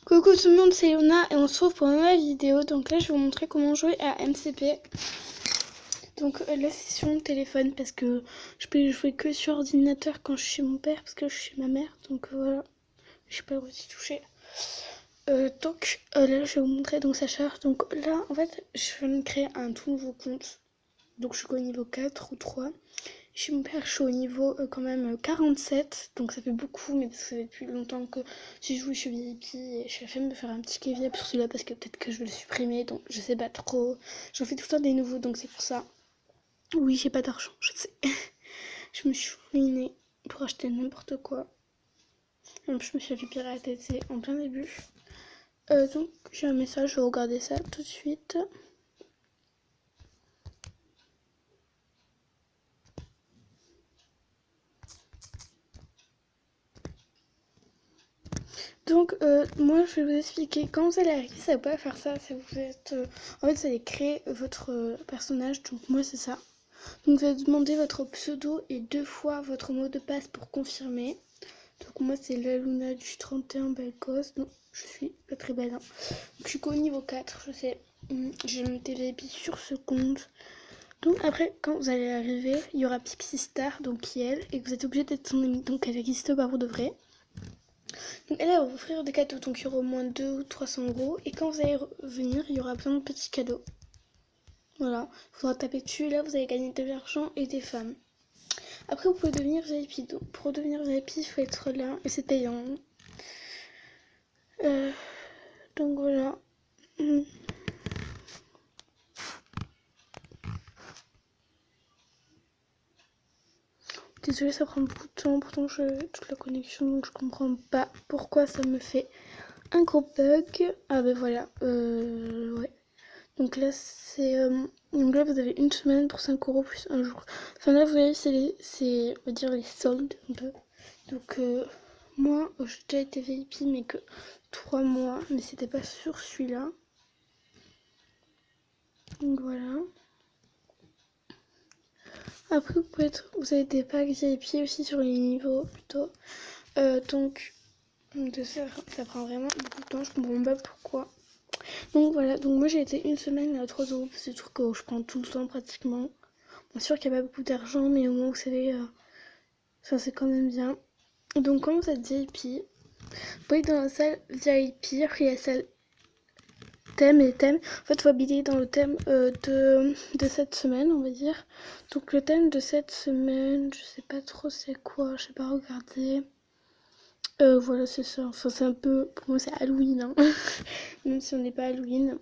Coucou tout le monde, c'est Yona et on se retrouve pour une nouvelle vidéo. Donc là je vais vous montrer comment jouer à MCP. Donc là c'est sur mon téléphone parce que je peux jouer que sur ordinateur quand je suis chez mon père parce que je suis chez ma mère. Donc voilà, je suis pas le droit d'y toucher. Là je vais vous montrer donc ça charge. Donc là en fait je viens de créer un tout nouveau compte. Donc je suis au niveau 4 ou 3. Chez mon père, je suis au niveau quand même 47, donc ça fait beaucoup, mais parce que ça fait depuis longtemps que j'y joue, je suis VIP et je suis fait me faire un petit key sur celui-là parce que peut-être que je vais le supprimer, donc je sais pas trop. J'en fais tout le temps des nouveaux, donc c'est pour ça. Oui, j'ai pas d'argent, je sais. Je me suis ruinée pour acheter n'importe quoi. En plus, je me suis fait pirater, c'est en plein début. Donc j'ai un message, je vais regarder ça tout de suite. Donc, moi, je vais vous expliquer. Quand vous allez arriver, ça va pas faire ça. Si vous êtes, en fait, vous allez créer votre personnage. Donc, moi, c'est ça. Donc, vous allez demander votre pseudo et 2 fois votre mot de passe pour confirmer. Donc, moi, c'est la Luna du 31 belle gosse. Non, je suis pas très belle. Hein. Donc, je suis qu'au niveau 4, je sais. J'ai monté VIP sur ce compte. Donc, après, quand vous allez arriver, il y aura Pixie Star, donc qui est elle, et vous êtes obligé d'être son ami. Donc, elle existe pas pour de vrai. Donc elle va vous offrir des cadeaux, donc il y aura au moins 200 ou 300 €. Et quand vous allez revenir, il y aura plein de petits cadeaux. Voilà, il faudra taper dessus, là vous allez gagner de l'argent et des femmes. Après vous pouvez devenir VIP, donc pour devenir VIP il faut être là, et c'est payant. Donc voilà. Désolée, ça prend beaucoup de temps, pourtant j'ai toute la connexion, donc je comprends pas pourquoi ça me fait un gros bug. Ah ben voilà, ouais. Donc là, donc là, vous avez une semaine pour 5 € plus un jour. Enfin là, vous voyez, on va dire les soldes un peu. Donc moi, j'ai déjà été VIP, mais que 3 mois. Mais c'était pas sur celui-là. Donc voilà. Après, vous avez des packs VIP aussi sur les niveaux plutôt. Donc ça prend vraiment beaucoup de temps. Je comprends pas pourquoi. Donc voilà, donc moi j'ai été une semaine à 3 €. C'est le truc que je prends tout le temps pratiquement. Bien sûr qu'il n'y a pas beaucoup d'argent, mais au moins vous savez, ça c'est quand même bien. Donc quand vous êtes VIP, vous pouvez aller dans la salle VIP, après il y a la salle thème et thème. En fait, il faut habiller dans le thème de cette semaine, on va dire. Donc le thème de cette semaine, je sais pas trop c'est quoi, je sais pas regarder. Voilà, c'est ça. Enfin, c'est un peu, pour moi c'est Halloween, hein. Même si on n'est pas Halloween.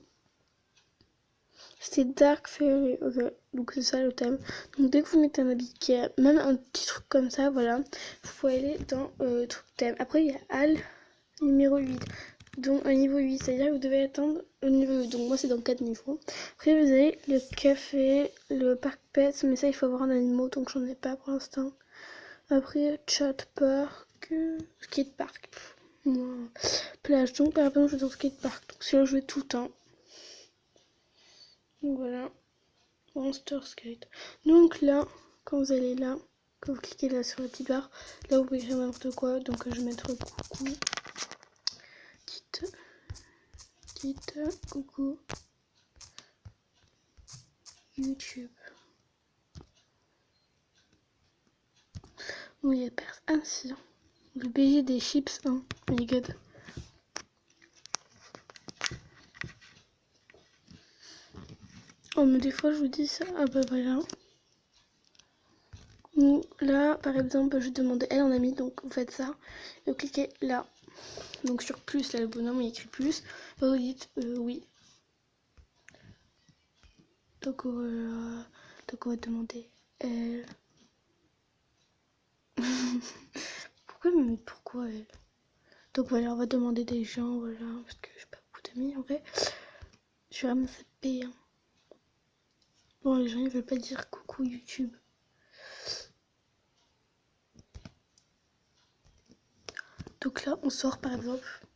C'est Dark Fairy, ok, donc c'est ça le thème. Donc dès que vous mettez un habit qui a même un petit truc comme ça, voilà, vous pouvez aller dans le truc thème. Après il y a Hall numéro 8, donc un niveau 8, c'est-à-dire que vous devez attendre le niveau 8, donc moi c'est dans 4 niveaux. Après vous avez le café, le parc pets, mais ça il faut avoir un animal, donc j'en ai pas pour l'instant. Après chat park, skatepark, moi, plage, donc par exemple je vais dans skatepark, donc c'est là je vais tout le temps. Donc voilà. Monster Skate. Donc là, quand vous allez là, quand vous cliquez là sur le petit bar, là vous pouvez écrire n'importe quoi. Donc je vais mettre coucou, coucou, YouTube. Bon, il y a personne. Ah si, le BG des chips, hein. Oh my god. Oh, mais des fois je vous dis ça. Ah bah voilà. Ou là, par exemple, je demande elle en ami, donc vous faites ça. Et vous cliquez là. Donc sur plus, là le bonhomme il écrit plus. Et vous dites oui. Donc voilà. Donc on va demander elle. Pourquoi elle? Donc voilà, on va demander des gens, voilà, parce que j'ai pas beaucoup d'amis en vrai. Je suis vraiment sapée. Hein. Bon, les gens ils veulent pas dire coucou YouTube. Donc là, on sort par exemple.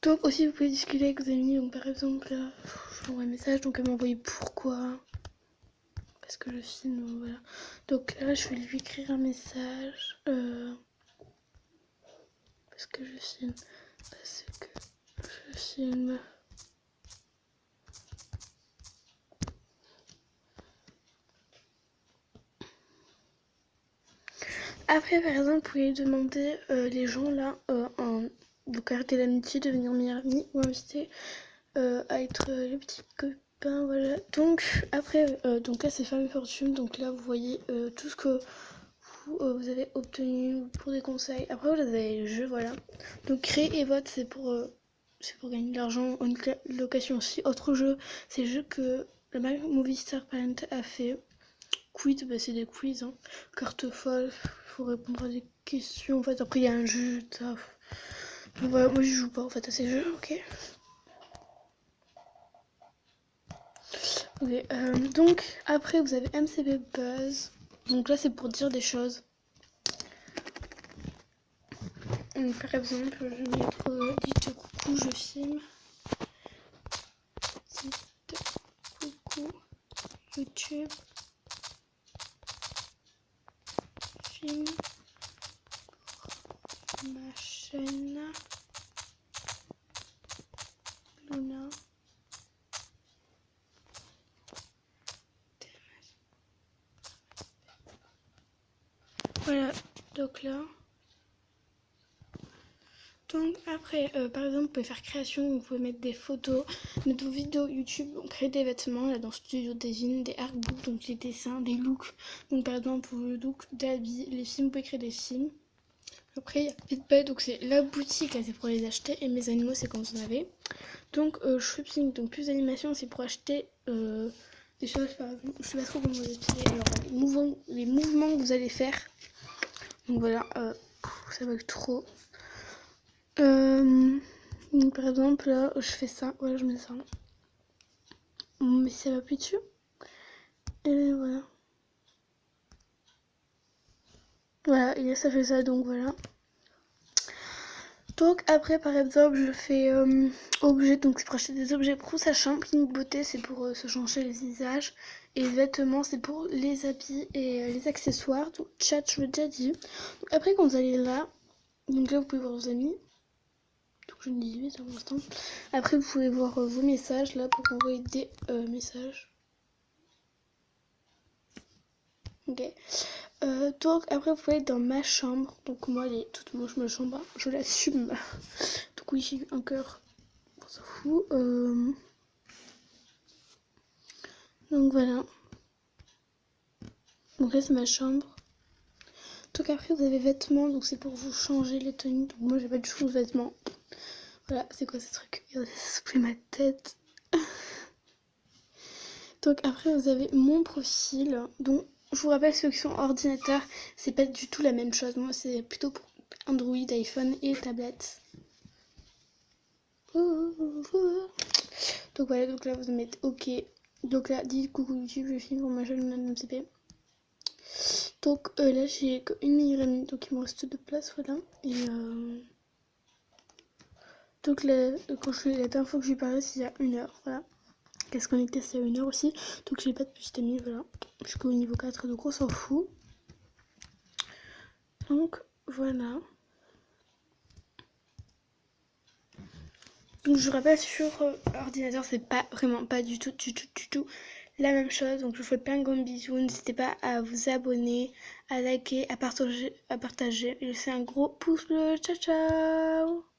Donc aussi, vous pouvez discuter avec vos amis. Donc par exemple, là, je lui envoie un message, donc elle m'a envoyé pourquoi. Parce que je filme, donc voilà. Donc là, je vais lui écrire un message. Parce que je filme. c'est que je filme. Après, par exemple, vous pouvez demander les gens là, vos cartes d'amitié, de devenir meilleurs amis ou inviter à être les petits copains, voilà. Donc, après, donc là, c'est Femme et Fortune. Donc là, vous voyez tout ce que vous avez obtenu pour des conseils. Après, vous avez le jeu, voilà. Donc, créer et vote, c'est pour gagner de l'argent. Une location aussi. Autre jeu, c'est le jeu que le Movie Star Parent a fait. Quiz, bah, c'est des quiz, hein. Carte folle, faut répondre à des questions. En fait, après, il y a un jeu, ça. Voilà, moi, je joue pas en fait à ces jeux, ok. Ok, donc après, vous avez MCB Buzz. Donc là, c'est pour dire des choses. Donc, par exemple, je vais mettre dites coucou, je filme. Dites coucou, YouTube. Film pour ma chaîne Luna. Voilà, donc là. Donc après, par exemple, vous pouvez faire création, vous pouvez mettre des photos, mettre vos vidéos YouTube, donc créer des vêtements, là dans Studio Design, des artbooks, donc les dessins, des looks. Donc par exemple, pour le look d'habits, les films, vous pouvez créer des films. Après, il y a Pitbull, donc c'est la boutique, là c'est pour les acheter, et mes animaux, c'est quand vous en avez. Donc shopping, donc plus d'animation, c'est pour acheter des choses, par exemple, je sais pas trop comment vous expliquer, alors les mouvements que vous allez faire. Donc voilà, ça va trop. Donc par exemple là je fais ça, voilà je mets ça. Mais ça va plus dessus. Et voilà. Voilà, et là ça fait ça donc voilà. Donc après par exemple je fais objet, donc c'est pour acheter des objets pour sa chambre. Clinique beauté c'est pour se changer les visages. Et vêtements c'est pour les habits et les accessoires. Donc chat je l'ai déjà dit. Donc, après quand vous allez là, donc là vous pouvez voir vos amis. Donc je ne dis 18 pour l'instant. Après vous pouvez voir vos messages là pour envoyer des messages. Ok. Donc après vous pouvez être dans ma chambre. Donc moi elle est toute moche ma chambre, je l'assume. Donc oui j'ai eu un cœur, on s'en fout. Donc voilà. Donc là c'est ma chambre. Donc après vous avez vêtements, donc c'est pour vous changer les tenues. Donc moi j'ai pas du tout de vêtements. Voilà, c'est quoi ce truc? Regardez, ça se plaît ma tête. Donc après vous avez mon profil. Donc je vous rappelle ceux qui sont ordinateurs, c'est pas du tout la même chose. Moi c'est plutôt pour Android, iPhone et tablette. Donc voilà, donc là vous mettez OK. Donc là, dites coucou YouTube, je filme pour ma chaîne MCP. Donc là j'ai qu'une minute, donc il me reste 2 places, voilà. Et donc là, la dernière fois que je lui parlais, c'est il y a 1 heure, voilà. Qu'est-ce qu'on était, c'est à 1 heure aussi. Donc j'ai pas de petite amie, voilà. Jusqu'au niveau 4, donc on s'en fout. Donc voilà. Donc je rappelle sur ordinateur c'est pas vraiment pas du tout la même chose. Donc je vous fais plein de gros bisous. N'hésitez pas à vous abonner, à liker, à partager et laisser un gros pouce bleu. Ciao ciao.